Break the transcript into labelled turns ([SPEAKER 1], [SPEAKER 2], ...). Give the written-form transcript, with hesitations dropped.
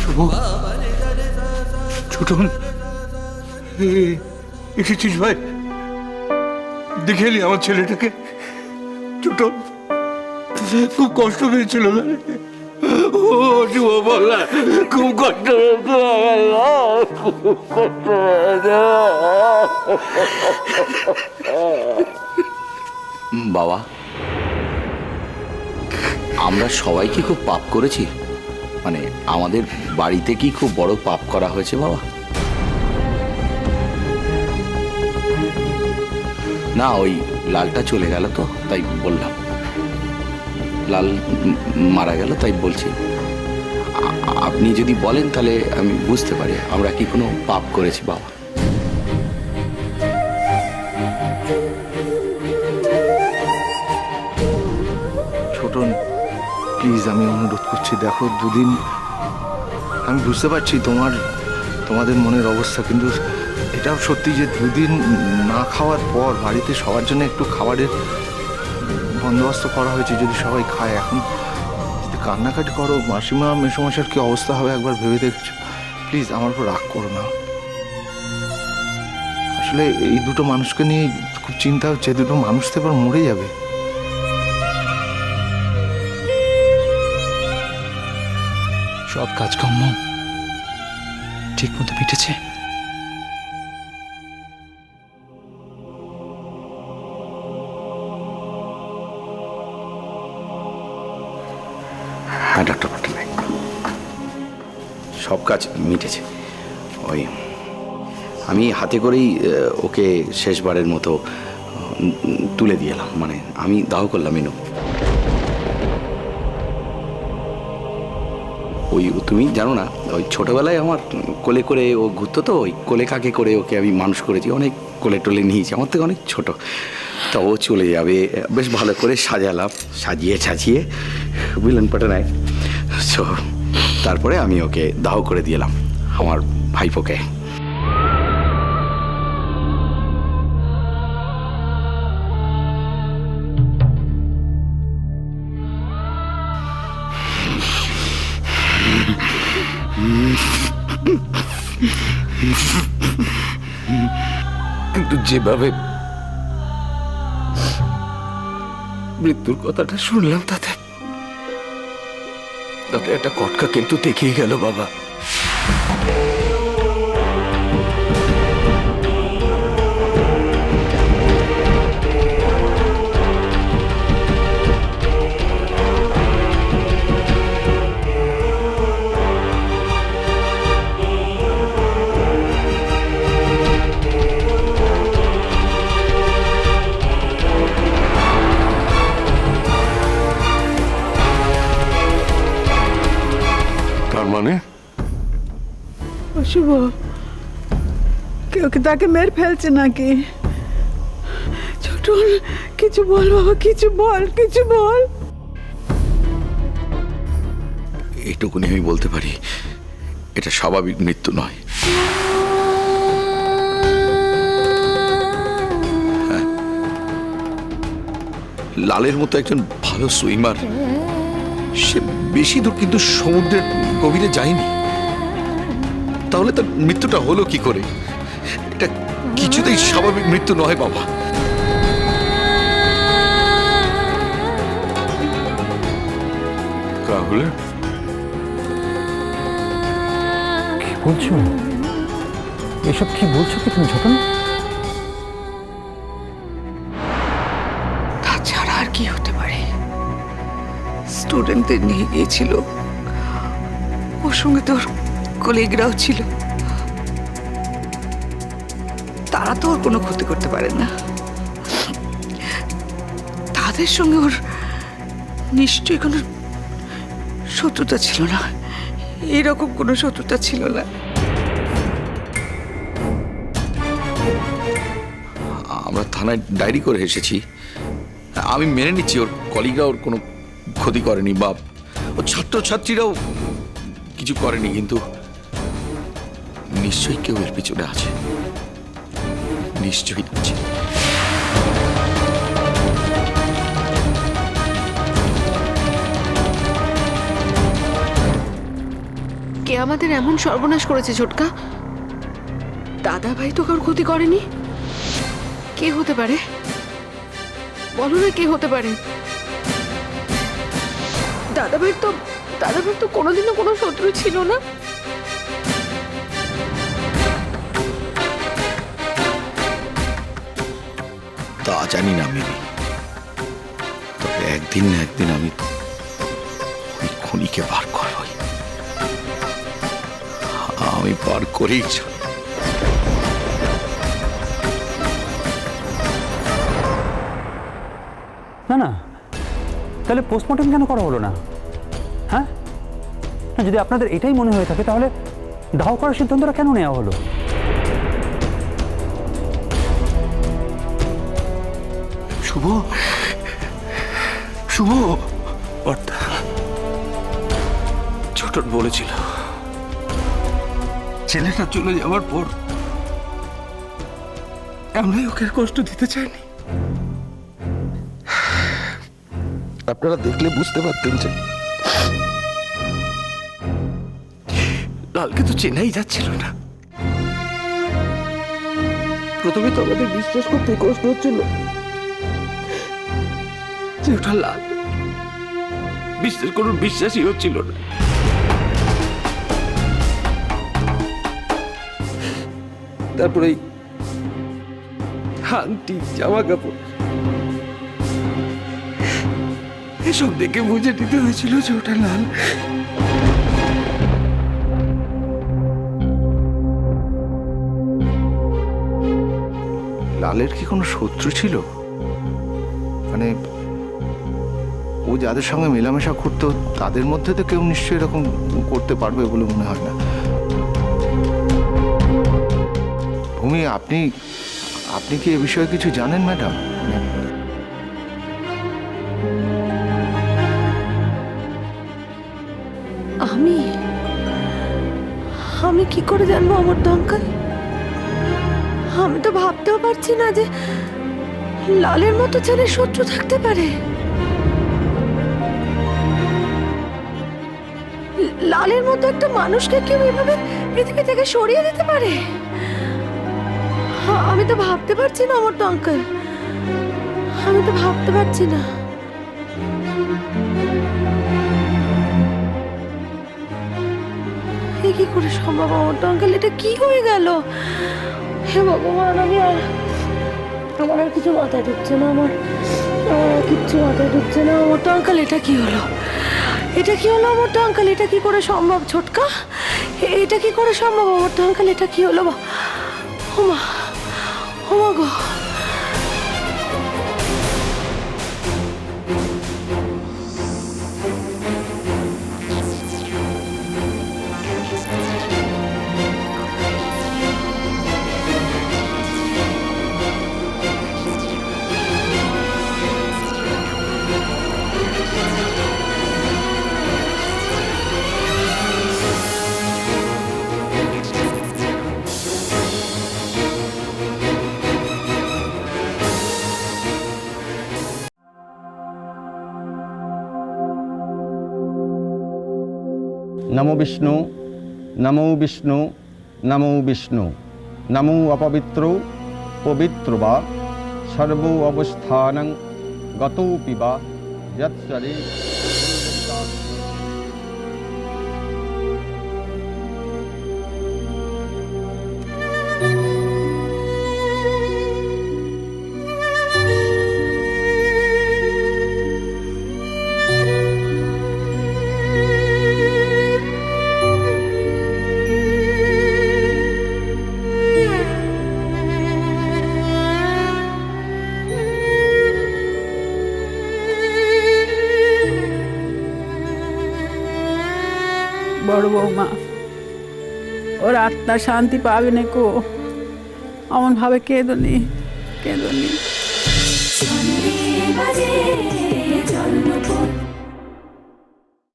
[SPEAKER 1] শুভ, ছোটন, এসেছিস ভাই? দেখে এলি আমার ছেলেটাকে? ছোটন খুব কষ্ট পেয়েছিল না? ও শুভ, বল না, খুব কষ্ট
[SPEAKER 2] বাবা, আমরা সবাই কি খুব পাপ করেছি? মানে আমাদের বাড়িতে কি খুব বড় পাপ করা হয়েছে বাবা? না, ওই লালটা চলে গেল তো তাই বললাম। লাল মারা গেল তাই বলছি। আপনি যদি বলেন তাহলে আমি বুঝতে পারি আমরা কি কোনো পাপ করেছি বাবা।
[SPEAKER 3] ছোটন, প্লিজ আমি অনুরোধ করছি, দেখো দুদিন, আমি বুঝতে পারছি তোমাদের মনের অবস্থা, কিন্তু এটাও সত্যি যে দুদিন না খাওয়ার পর বাড়িতে সবার জন্য একটু খাবারের বন্দোবস্ত করা হয়েছে, যদি সবাই খায়। এখন যদি কান্নাকাটি করো, মাসিমা মেসোমশার কি অবস্থা হবে একবার ভেবে দেখেছো? প্লিজ আমার উপর রাগ করো না। আসলে এই দুটো মানুষকে নিয়ে খুব চিন্তা হচ্ছে, দুটো মানুষ তো এবার মরে যাবে।
[SPEAKER 4] সব কাজকর্ম ঠিক মতো মিটেছে?
[SPEAKER 2] হ্যাঁ ডক্টর পট্টনায়ক, সব কাজ মিটেছে। ওই আমি হাতে করেই ওকে শেষবারের মতো তুলে দিয়ে এলাম, মানে আমি দাহ করলাম। ইনু, ওই তুমি জানো না, ওই ছোটোবেলায় আমার কোলে করে ও ঘুরতো, তো ওই কোলে কাকে করে ওকে আমি মানুষ করেছি, অনেক কোলে টোলে নিয়েছি, আমার থেকে অনেক ছোটো। তা ও চলে যাবে, বেশ ভালো করে সাজালাম, সাজিয়ে ছাজিয়ে, বুঝলেন পট্টনায়ক? সো তারপরে আমি ওকে দাহ করে দিলাম আমার ভাইপোকে।
[SPEAKER 1] কিন্তু যেভাবে মৃত্যুর কথাটা শুনলাম, তাতে একটা কটকা কিন্তু দেখেই গেল বাবা। মানে
[SPEAKER 5] শুভ, কেউ কি তাকে মেরে ফেলছে নাকি? ছোটন, কিছু বল বাবা, কিছু বল, কিছু বল।
[SPEAKER 1] এইটুকুনি আমি বলতে পারি, এটা স্বাভাবিক মৃত্যু নয়। হ্যাঁ, লালের মতো একজন ভালো সুইমার, সে বেশি দূর কিন্তু সমুদ্রের গভীরে যায়নি, তাহলে তার মৃত্যুটা হলো কি করে? এটা কিছুতেই স্বাভাবিক মৃত্যু নয় বাবা। তাহলে
[SPEAKER 4] কি বলছো? এসব কি বলছো কি তুমি ছোটন?
[SPEAKER 5] তাছাড়া আর কি হতে পারে? স্টুডেন্টদের নিয়ে গিয়েছিল, ওর সঙ্গে তোর কলিগরাও ছিল, তারা তো ওর কোনো ক্ষতি করতে পারে না। তাদের সঙ্গে ওর নিশ্চয়ই কোনো শত্রুতা ছিল না, এরকম কোনো শত্রুতা ছিল না।
[SPEAKER 1] আমরা থানায় ডায়েরি করে এসেছি, আমি মেনে নিচ্ছি ওর কলিগরা ওর কোনো ক্ষতি করেনি, বা ওর ছাত্রছাত্রীরাও কিছু করেনি, কিন্তু নিশ্চয়ই কেউ এর পিছনে আছে, নিশ্চয়ই আছে।
[SPEAKER 6] কে আমাদের এমন সর্বনাশ করেছে ছোটকা? দাদা ভাই তো কারোর ক্ষতি করেনি। কে হতে পারে বলো না, কে হতে পারে? দাদা ভাই তো কোনোদিনও কোনো শত্রু ছিল না।
[SPEAKER 1] তা জানি না মিমি, তবে একদিন না একদিন আমি ওই খুনিকে বার করবই। আমি বার করেই ছাড়ব।
[SPEAKER 4] না না, তাহলে পোস্টমর্টম কেন করা হলো না? হ্যাঁ, না, যদি আপনাদের এটাই মনে হয়ে থাকে তাহলে দাহ করার সিদ্ধান্তটা কেন নেওয়া হলো?
[SPEAKER 3] শুভ, শুভ,
[SPEAKER 1] ছোটন বলেছিল ছেলেটা চলে যাওয়ার পর
[SPEAKER 3] আমি ওকে কষ্ট দিতে চাইনি।
[SPEAKER 1] আপনারা দেখলে বুঝতে পারতেন যে লালকে তো চেনাই যাচ্ছিল না। প্রথমে তো আমাদের বিশ্বাস করতে কষ্ট হচ্ছিল যে ওটা লাল। বিশ্বাস করুন, বিশ্বাসই হচ্ছিল না। তারপরে আংটি, জামা কাপড় এসব দেখে বুঝে নিতে হয়েছিল যে ওটা লাল।
[SPEAKER 3] লালের কি কোনো শত্রু ছিল? মানে ও যাদের সঙ্গে মেলামেশা করতো তাদের মধ্যে তো কেউ নিশ্চয়ই এরকম করতে পারবে বলে মনে হয় না। ভূমি, আপনি কি এ বিষয়ে কিছু জানেন ম্যাডাম?
[SPEAKER 6] আমি কি করে জানবো অমর্ত্য আঙ্কেল? আমি তো ভাবতেও পারছি না যে লালের মতো ছেলের শত্রু থাকতে পারে। লালের মতো একটা মানুষকে কেউ এভাবে পৃথিবী থেকে সরিয়ে দিতে পারে? আমি তো ভাবতে পারছি না অমর্ত্য আঙ্কেল, আমি তো ভাবতে পারছি না। কি করে সম্ভব অমর্ত্য আঙ্কেল? এটা কি হয়ে গেল? হে ভগবান, আমার আর কিছু মাথায় ঢুকছে না। আমার আর কিচ্ছু মাথায় ঢুকছে না। অমর্ত্য আঙ্কেল, এটা কি হলো? এটা কি হলো অমর্ত্য আঙ্কেল? এটা কি করে সম্ভব ছোটকা? এটা কি করে সম্ভব অমর্ত্য আঙ্কেল? এটা কি হলো? ওমা, ওমা গো!
[SPEAKER 7] নমো বিষ্ণু, নমো বিষ্ণু, নমো বিষ্ণু, নমো অপবিত্র পবিত্র বা সর্ব অবস্থানং গতোপি বা যৎসরে।
[SPEAKER 8] বড় বৌমা, ওর আত্মা শান্তি পাবে না কো। অমন ভাবে কেঁদনি, কেঁদনি।